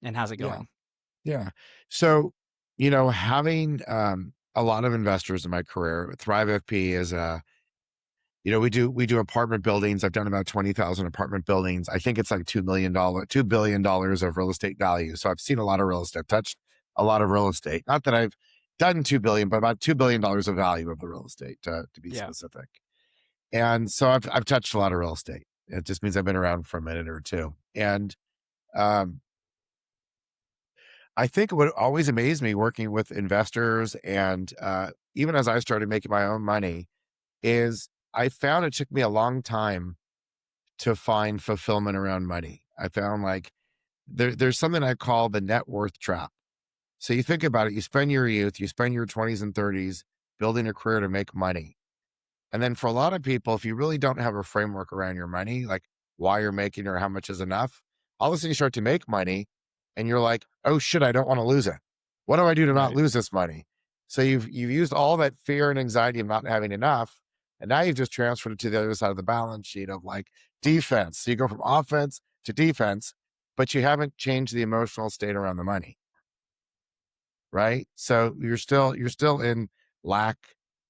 And how's it Yeah. going? Yeah. So, having a lot of investors in my career, Thrive FP is we do apartment buildings. I've done about 20,000 apartment buildings. I think it's like $2 billion of real estate value. So I've seen a lot of real estate, touched a lot of real estate. Not that I've done 2 billion, but about $2 billion of value of the real estate to be Yeah. specific. And so I've touched a lot of real estate. It just means I've been around for a minute or two. And um, I think what always amazed me working with investors and even as I started making my own money is I found it took me a long time to find fulfillment around money. I found like there's something I call the net worth trap. So you think about it, you spend your youth, you spend your 20s and 30s building a career to make money. And then for a lot of people, if you really don't have a framework around your money, like why you're making or how much is enough, all of a sudden you start to make money and you're like, oh shit, I don't want to lose it. What do I do to not Right. lose this money? So you've used all that fear and anxiety of not having enough. And now you've just transferred it to the other side of the balance sheet of like defense. So you go from offense to defense, but you haven't changed the emotional state around the money. Right. So you're still in lack,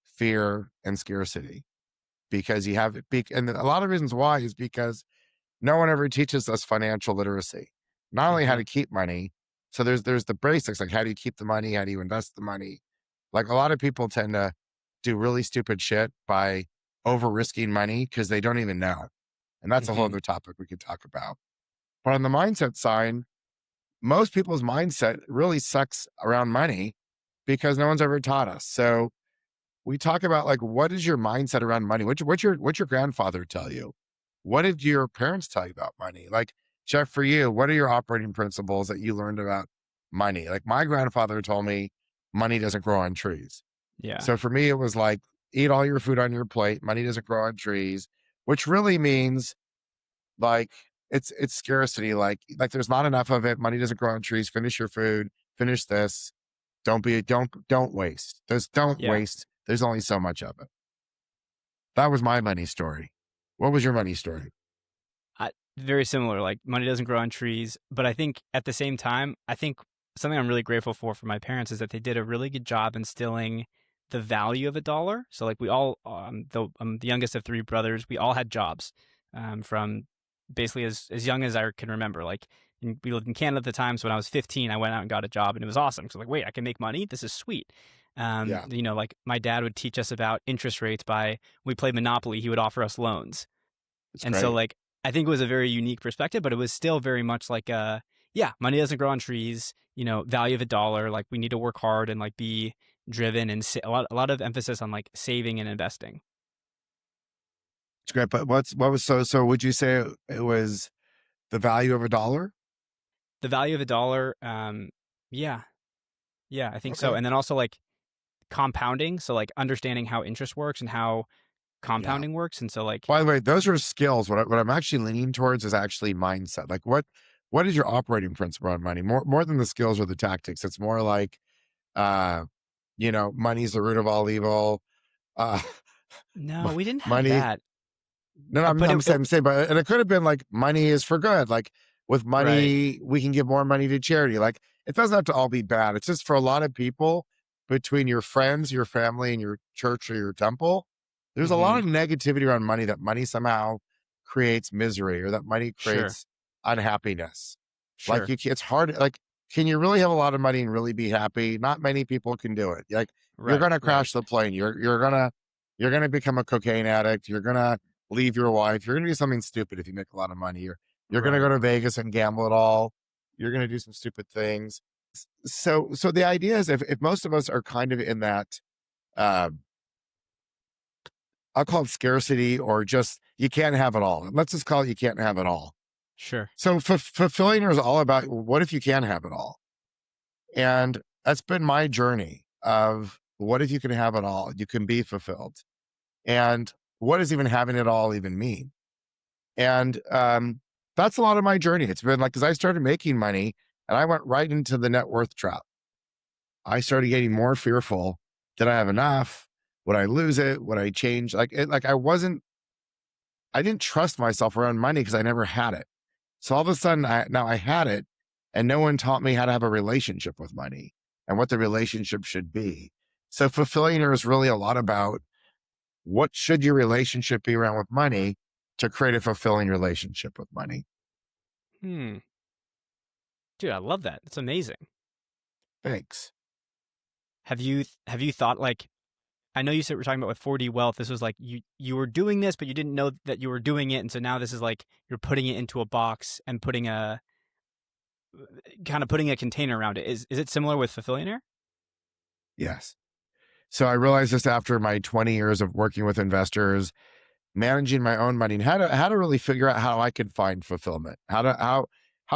fear, and scarcity because you have and a lot of reasons why is because no one ever teaches us financial literacy. Not only how Hmm. to keep money, so there's the basics like how do you keep the money, how do you invest the money. Like a lot of people tend to do really stupid shit by over risking money because they don't even know, and that's a whole Hmm. other topic we could talk about. But on the mindset side, most people's mindset really sucks around money because no one's ever taught us. So we talk about like what is your mindset around money? What's your grandfather tell you? What did your parents tell you about money? Like Jeff, for you, what are your operating principles that you learned about money? Like my grandfather told me money doesn't grow on trees. Yeah. So for me, it was like eat all your food on your plate. Money doesn't grow on trees, which really means like it's scarcity. Like there's not enough of it. Money doesn't grow on trees. Finish your food. Finish this. Don't waste. Don't Yeah. waste. There's only so much of it. That was my money story. What was your money story? Very similar. Like money doesn't grow on trees, but I think at the same time, I think something I'm really grateful for my parents is that they did a really good job instilling the value of a dollar. So like we all, though I'm the youngest of three brothers, we all had jobs from basically as young as I can remember. Like we lived in Canada at the time, so when I was 15, I went out and got a job, and it was awesome. So like, wait, I can make money. This is sweet. Yeah, Like my dad would teach us about interest rates by we played Monopoly. He would offer us loans. it's And so great. like I think it was a very unique perspective, but it was still very much like yeah, money doesn't grow on trees, value of a dollar, like we need to work hard and like be driven and a lot of emphasis on like saving and investing. It's great. But what was so would you say it was the value of a dollar? The value of a dollar, yeah, yeah, I think so. Okay. And then also like compounding, so like understanding how interest works and how Yeah. compounding works. And so like By the way, those are skills. What I'm actually leaning towards is actually mindset. Like what is your operating principle on money? More than the skills or the tactics. It's more like uh, money's the root of all evil. Uh no, we didn't have money. that. No, no, I'm, But I'm saying, I'm saying, but and it could have been like money is for good. Like with right. money, we can give more money to charity. Like it doesn't have to all be bad. It's just for a lot of people between your friends, your family, and your church or your temple. There's a lot Mhm. of negativity around money that money somehow creates misery or that money Sure. creates unhappiness. Like Sure. it's hard. Like, can you really have a lot of money and really be happy? Not many people can do it. Like you're Right. gonna Right. crash the plane. You're gonna become a cocaine addict. You're gonna leave your wife. You're gonna do something stupid if you make a lot of money. You're gonna Right. go to Vegas and gamble it all. You're gonna do some stupid things. So the idea is if most of us are kind of in that, uh, I'll call it scarcity or just you can't have it all. Let's just call it you can't have it all. Sure. So fulfilling is all about what if you can have it all? And that's been my journey of what if you can have it all? You can be fulfilled. And what does even having it all even mean? And that's a lot of my journey. It's been like, because I started making money and I went right into the net worth trap. I started getting more fearful. Did I have enough? Would I lose it? Would I change? Like I didn't trust myself around money because I never had it. So all of a sudden, now I had it, and no one taught me how to have a relationship with money and what the relationship should be. So Fulfillionaire is really a lot about what should your relationship be around with money to create a fulfilling relationship with money. Hmm. Dude, I love that. It's amazing. Thanks. Have you thought like I know you said we're talking about with 4D wealth. This was like you were doing this, but you didn't know that you were doing it, and so now this is like you're putting it into a box and putting a kind of putting a container around it. Is it similar with Fulfillionaire? Yes. So I realized this after my 20 years of working with investors, managing my own money, and how to really figure out how I could find fulfillment. How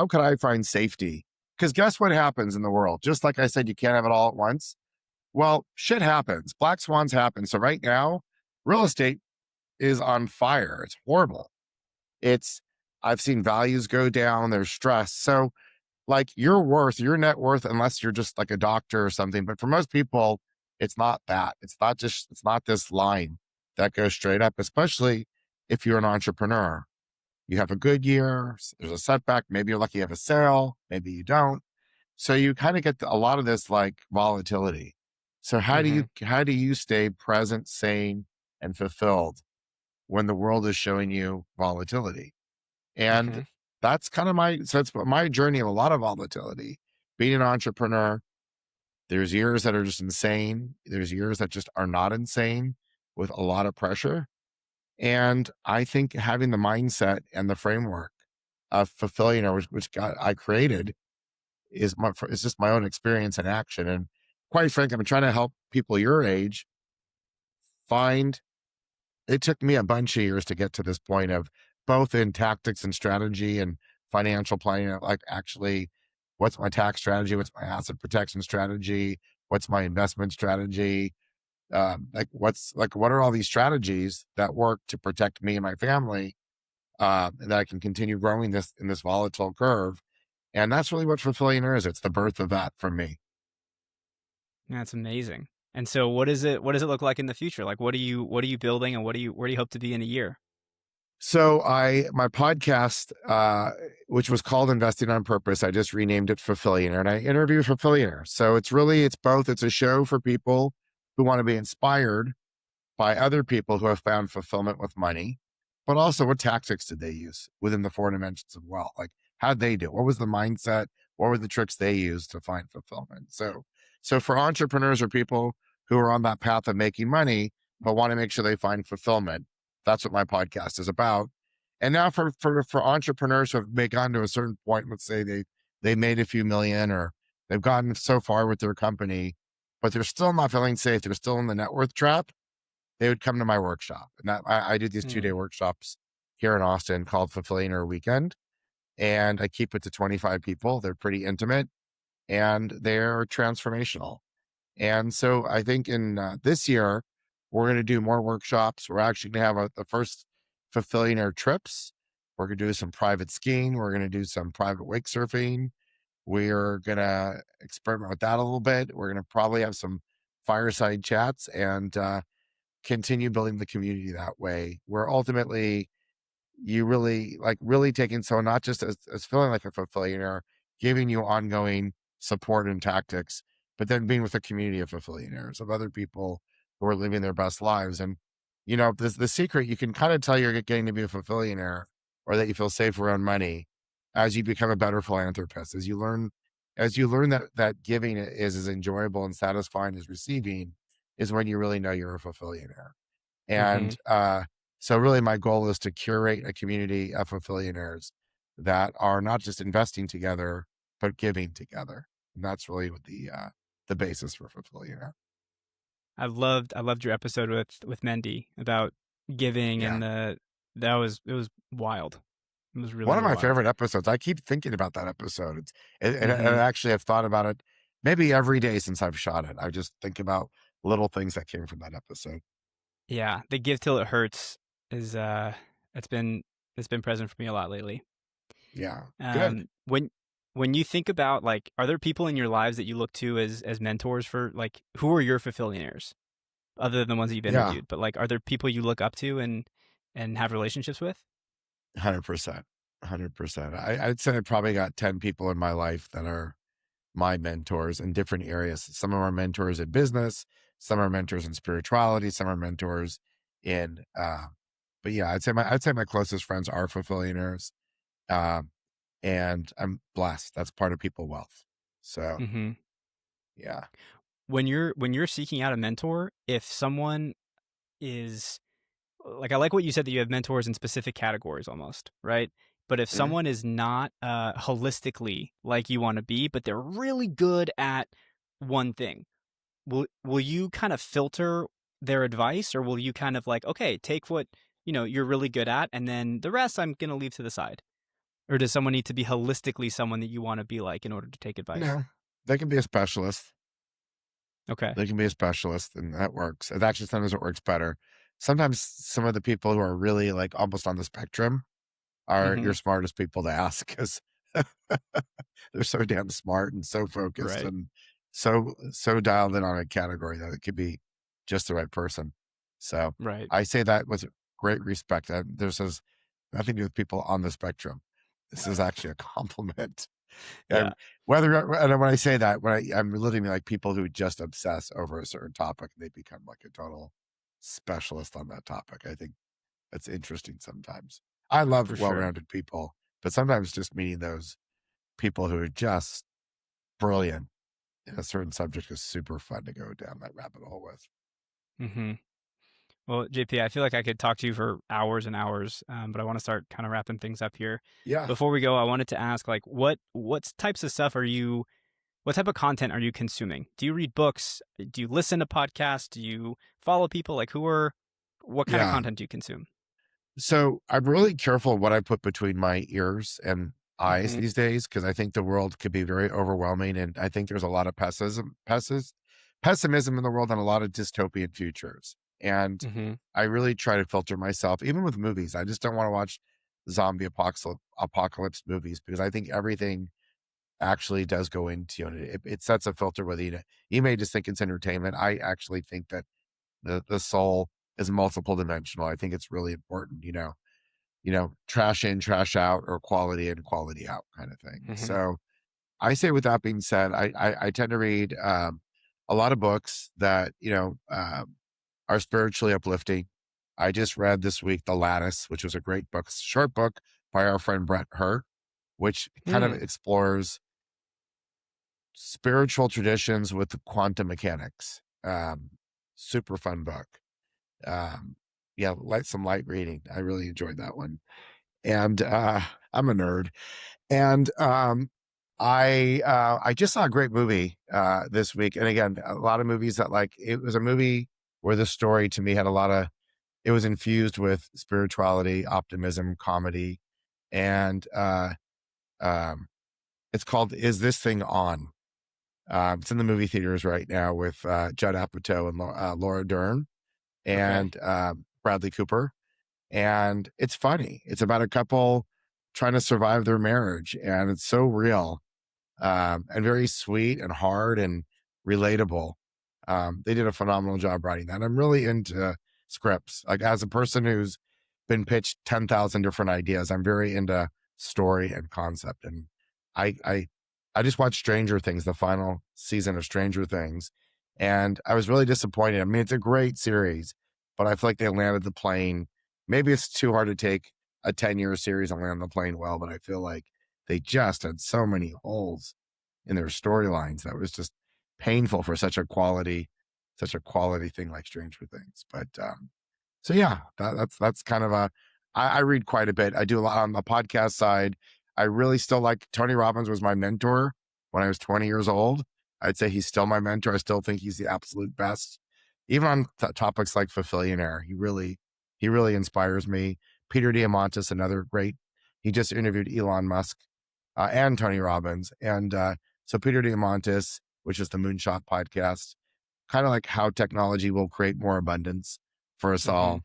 could I find safety? Because guess what happens in the world? Just like I said, you can't have it all at once. Well, shit happens. Black swans happen. So right now, real estate is on fire. It's horrible. It's I've seen values go down. There's stress. So like your net worth, unless you're just like a doctor or something. But for most people, it's not that. It's not this line that goes straight up, especially if you're an entrepreneur. You have a good year, there's a setback, maybe you're lucky you have a sale, maybe you don't. So you kind of get a lot of this like volatility. So Mm-hmm. how do you stay present, sane, and fulfilled when the world is showing you volatility? And Mm-hmm. that's kind of it's my journey of a lot of volatility. Being an entrepreneur, there's years that are just insane. There's years that just are not insane with a lot of pressure. And I think having the mindset and the framework of fulfilling, or I created, is just my own experience and action. And quite frankly, I'm trying to help people your age find. It took me a bunch of years to get to this point of both in tactics and strategy and financial planning. Like, actually, what's my tax strategy? What's my asset protection strategy? What's my investment strategy? What are all these strategies that work to protect me and my family, and that I can continue growing this in this volatile curve? And that's really what Fulfillionaire is. It's the birth of that for me. That's amazing. And so what does it look like in the future? Like what are you building and where do you hope to be in a year? So my podcast, which was called Investing on Purpose, I just renamed it Fulfillionaire, and I interview Fulfillionaire. So it's both. It's a show for people who want to be inspired by other people who have found fulfillment with money, but also what tactics did they use within the four dimensions of wealth? Like, how'd they do it? What was the mindset? What were the tricks they used to find fulfillment? So for entrepreneurs or people who are on that path of making money, but want to make sure they find fulfillment, that's what my podcast is about. And now for entrepreneurs who have gotten to a certain point, let's say they made a few million or they've gotten so far with their company, but they're still not feeling safe. They're still in the net worth trap. They would come to my workshop. And I do these 2 day Hmm. workshops here in Austin called Fulfillionaire Weekend. And I keep it to 25 people. They're pretty intimate and they're transformational. And so I think in this year, we're going to do more workshops. We're actually going to have the first Fulfillionaire trips. We're going to do some private skiing. We're going to do some private wake surfing. We're going to experiment with that a little bit. We're going to probably have some fireside chats and continue building the community that way, where ultimately you really taking so not just as feeling like a fulfillionaire, giving you ongoing support and tactics, but then being with a community of fulfillionaires, of other people who are living their best lives. And the secret, you can kind of tell you're getting to be a fulfillionaire or that you feel safe around money as you become a better philanthropist, as you learn that giving is as enjoyable and satisfying as receiving, is when you really know you're a fulfillionaire. Mm-hmm. And so really my goal is to curate a community of fulfillionaires that are not just investing together, but giving together. And that's really what the basis for Fulfillionaire. I loved your episode with Mendy about giving Yeah. and it was wild. It was really, One of really my wild. favorite episodes. I keep thinking about that episode. I Hmm. actually have thought about it maybe every day since I've shot it. I just think about little things that came from that episode. Yeah, the give till it hurts is it's been it's been present for me a lot lately. Yeah. Good. Um, when you think about like, are there people in your lives that you look to as mentors for like who are your fulfillionaires other than the ones that you've Yeah. interviewed? But like, are there people you look up to and have relationships with? 100%. 100%. I'd say I probably got 10 people in my life that are my mentors in different areas. Some of our mentors in business, some are mentors in spirituality, some are mentors in but yeah, I'd say my closest friends are fulfillionaires. Um and I'm blessed. That's part of people wealth. So Hmm. yeah. When you're seeking out a mentor, if someone is like, I like what you said that you have mentors in specific categories almost, right? But if Mhm. someone is not holistically like you want to be, but they're really good at one thing, will you kind of filter their advice, or will you kind of like, okay, take what you're really good at, and then the rest I'm gonna leave to the side? Or does someone need to be holistically someone that you want to be like in order to take advice? No. They can be a specialist. Okay. They can be a specialist and that works. It actually sometimes it works better. Sometimes some of the people who are really like almost on the spectrum are Mm-hmm. your smartest people to ask because they're so damn smart and so focused Right. and so dialed in on a category that it could be just the right person. So Right. I say that with great respect. This has nothing to do with people on the spectrum. This is actually a compliment. Yeah. And and when I say that, I'm literally like people who just obsess over a certain topic, they become like a total specialist on that topic. I think that's interesting sometimes. I love For sure. well-rounded people, but sometimes just meeting those people who are just brilliant in a certain subject is super fun to go down that rabbit hole with. Mm-hmm. Well, JP, I feel like I could talk to you for hours and hours, but I want to start kind of wrapping things up here. Yeah. Before we go, I wanted to ask, like, what types of stuff are you? What type of content are you consuming? Do you read books? Do you listen to podcasts? Do you follow people? Like, what kind of Yeah. content do you consume? So I'm really careful what I put between my ears and eyes Mm-hmm. these days because I think the world could be very overwhelming, and I think there's a lot of pessimism in the world and a lot of dystopian futures. And Mm-hmm. I really try to filter myself, even with movies. I just don't want to watch zombie apocalypse movies because I think everything actually does go into it. It sets a filter with you. You may just think it's entertainment. I actually think that the soul is multiple dimensional. I think it's really important, trash in, trash out, or quality in, quality out kind of thing. Mm-hmm. So I say, with that being said, I tend to read a lot of books that, are spiritually uplifting. I just read this week The Lattice, which was a great book, short book by our friend Brett Hurt, which kind of Hmm. explores spiritual traditions with quantum mechanics. Super fun book. Um, yeah, some light reading. I really enjoyed that one. And I'm a nerd. And I just saw a great movie this week. And again, a lot of movies that like it was a movie where the story to me had a lot of it was infused with spirituality, optimism, comedy, and um, it's called "Is This Thing On?" It's in the movie theaters right now with Judd Apatow and Laura Dern Okay. and Bradley Cooper, and it's funny. It's about a couple trying to survive their marriage, and it's so real and very sweet and hard and relatable. They did a phenomenal job writing that. I'm really into scripts. Like as a person who's been pitched 10,000 different ideas, I'm very into story and concept. And I, I, I just watched Stranger Things, the final season of Stranger Things, and I was really disappointed. I mean, it's a great series, but I feel like they landed the plane. Maybe it's too hard to take a 10-year series and land the plane well, but I feel like they just had so many holes in their storylines that was just painful for such a quality thing like Stranger Things. But so yeah, that's kind of I read quite a bit. I do a lot on the podcast side. I really still like Tony Robbins was my mentor when I was 20 years old. I'd say he's still my mentor. I still think he's the absolute best, even on topics like Fulfillionaire. He really inspires me. Peter Diamandis, another great. He just interviewed Elon Musk and Tony Robbins, and so Peter Diamandis, which is the Moonshot podcast, kind of like how technology will create more abundance for us all,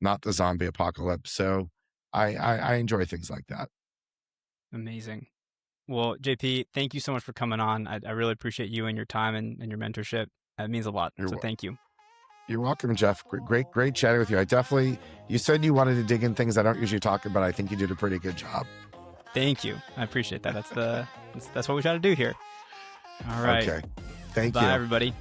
not the zombie apocalypse. So I enjoy things like that. Amazing. Well, JP, thank you so much for coming on. I really appreciate you and your time and your mentorship. It means a lot. So thank you. You're welcome, Jeff. Great chatting with you. You said you wanted to dig in things I don't usually talk about. I think you did a pretty good job. Thank you. I appreciate that. That's what we try to do here. All right. Okay. Thank you. Bye, everybody.